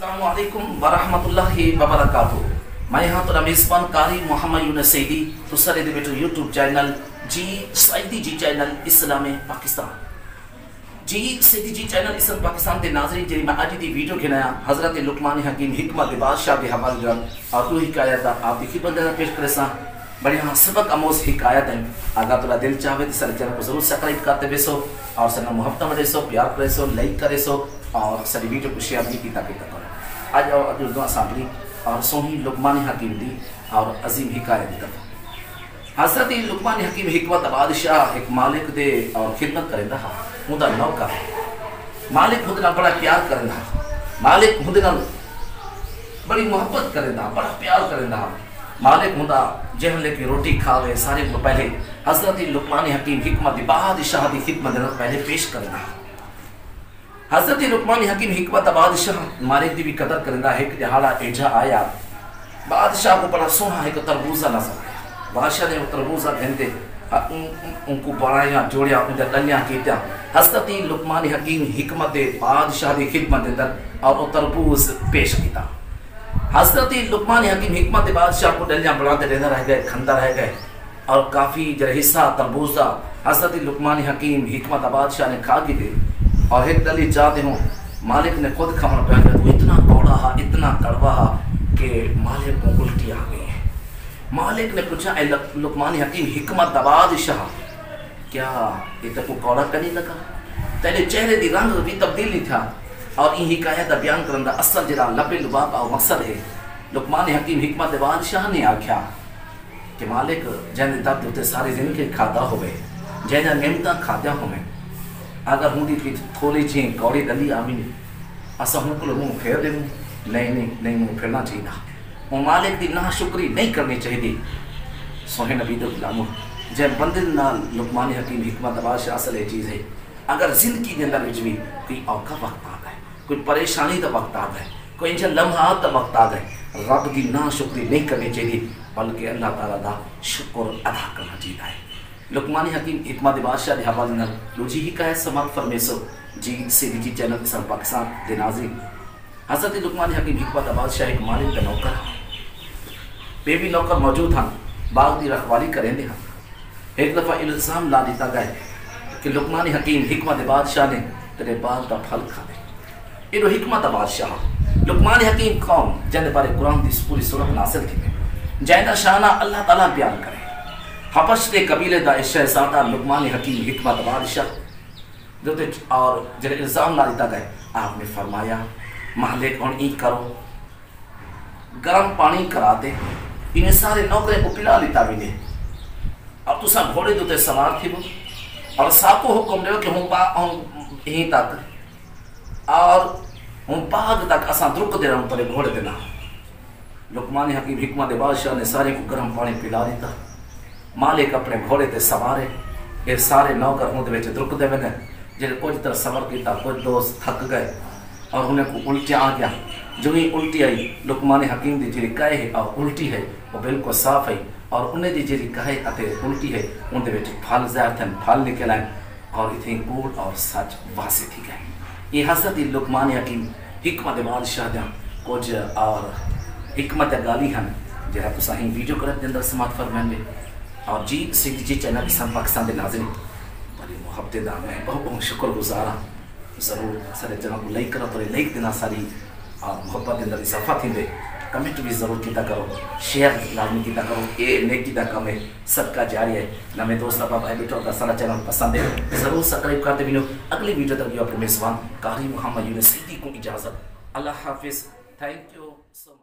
अस्सलामुअलैकुम वरहमतुल्लाहि वबरकातुहू। मैं यहाँ तो मेज़बान कारी मोहम्मद सईदी तो सरे दे बेटो यूट्यूब चैनल जी साइदी जी चैनल इस्लाम पाकिस्तान जी सईदी जी चैनल इस्लाम पाकिस्तान के नाज़रीन जी मैं आज दी वीडियो खिनाया हज़रत लुकमान हकीम हिकमत के बादशाह के हवाले और दो हिकायत आप देखी बंदे पेश करे सा बढ़िया सबक amooz हिकायत है। अगर तुला दिल चाहे तो सर चैनल को जरूर सब्सक्राइब करते बेसो और सर मोहब्बत में देसो प्यार करेसो लाइक करेसो और सर वीडियो को शेयर भी कीता करो। आज और दुआ सांभली और सोही लुकमान हकीम दी और अजीम हिकायत दी तरफ हज़रत लुकमान हकीम हिकमत बादशाह एक मालिक दे और खिदमत करेंदा उनका नौकर मालिक खुद बड़ा प्यार करेंदा मालिक खुद बड़ी मोहब्बत करेंदा बड़ा प्यार करेंदा मालिक हुंदा जंहिं लेके रोटी खावे सारे को पहले हज़रत लुकमान हकीम हिकमत बादशाह की खिदमत पहले पेश करेंदा हज़रत लुकमान हकीम हिकमत बादशाह मालिक की भी कदर करेंदा एक दिहाड़ा एजा आया बादशाह को बड़ा सोना एक तर्बूजा नजर आया बादशाह ने तर्बूजा घंटे उनको बनाया जोड़िया उनके कन्या कीता हज़रत लुकमान हकीम हिकमत बादशाह की खिदमत अंदर और वो तर्बूज पेश किया हज़रत लुकमान हकीम हिकमत बादशाह को डलियां बढ़ाते रहना रह गए खंदा रह गए और काफ़ी जरा हिस्सा तर्बूजा हज़रत लुकमान हकीम हिकमत बादशाह ने खा के दे और एक डली जाते हो मालिक ने खुद खाना पा तो इतना कौड़ा हा इतना कड़वा हा कि मालिक को उल्टी आ गई है। मालिक ने पूछा लुकमान हकीम हिकमत बादशाह क्या ये तो कौड़ा करने लगा तेरे चेहरे की रंग भी तब्दील नहीं था और इन हिकायत बयान करने का असल जरा लबे लुबाब और मकसद है लुकमान हकीम हिकमत बादशाह ने आख्या कि मालिक जैसे दर्द उते सारी जिंदगी खाता हो जैसा नियमता खाद्या हो अगर हूँ थोड़ी जी कौड़ी दली आमी असा हूँ को मुँह फेर दे नहीं मुँह फेरना चाहिए वो मालिक की ना शुक्री नहीं करनी चाहिए सोहे नबी दो गुलामो जै बंदे नाल लुकमान हकीम हिकमत बादशाह असल ये चीज़ है अगर जिंदगी के अंदर भी कोई औखा वक्त आ गए कोई परेशानी का वक्त आ गए कोई इंजा लम्हात का वक्त आ गए रब की ना शुक्री नहीं करनी चाहिए बल्कि अल्लाह ताला का शुक्र अदा करना चाहिए। लुकमान हकीम हिकमत बादशाह के हवाले दूजी हिकायत समाप्त फरमेसो जी सईदी जी चैनल इस्लाम पाकिस्तान के नाज़रीन हज़रत लुकमान हकीम हिकमत बादशाह एक मालिक का नौकर बेबी नौकर मौजूद हैं बाग की रखवाली करेंगे हाँ एक दफ़ा इल्ज़ाम ला दिता गया कि लुकमान हकीम हिकमत बादशाह ने तेरे बाग का फल खा दे इनो हिकमत बादशाह लुकमान हकीम कौन जैसे बारे कुरान की पूरी सूरत नासिल थी जैसा शाना अल्लाह ताला बयान करे हबश के कबीले का शहजादा लुकमान हकीम हिकमत बादशाह और जब इल्ज़ाम ला दिता गया आपने फरमाया मालिक हम ई करो गर्म पानी करा दे इन्हें सारे नौकरे को पिला लिता भी ने अब तुसा घोड़े दुते सवार थी वो और साको हुक्म दो कि हूँ यहीं तक और हूँ बाग तक असा द्रुक दे रहा हूँ पर घोड़े देना लुकमान हकीम हिकमत बादशाह ने सारे को गर्म पानी पिला दिता मालिक अपने घोड़े ते सवारे ये सारे नौकर उनके द्रुक दे वे जो कुछ तरह सवर किया कुछ दोस्त थक गए और उन्हें को उल्टियाँ आ गया जो ही उल्टी आई लुकमान हकीम की जी कहे है और उल्टी है वो बिल्कुल साफ है और उन्हें जी कहे उल्टी है उनके फल ज़ाहिर थे फल निकल आए और इतनी कूड़ और सच वासी थी गए ये हज़रत लुकमान हकीम हिकमत बादशाह कुछ और हिकमत गाली हैं जरा तुसा ही वीडियो करत के अंदर समाप्त फरमाएंगे और जी सईदी जी चैनल इस्लाम पाकिस्तान के नाज़रीन बड़ी मुहब्बत दा मैं बहुत बहुत शुक्रगुजार हाँ ज़रूर सारे चैनल को लाइक करो तो लाइक देना सारी और मुहब्बत के अंदर इजाफा थी कमेंट भी ज़रूर किया करो शेयर लाजमी किया करो ये नेकी का कम है सबका जारी है ना मेरे दोस्त अब भाई बेटो अगर सारा चैनल पसंद है ज़रूर सब्सक्राइब करते भी अगली वीडियो तक अपने मेज़बान कारी मोहम्मद सईदी को इजाज़त अल्लाह हाफिज़ थैंक यू सो मच।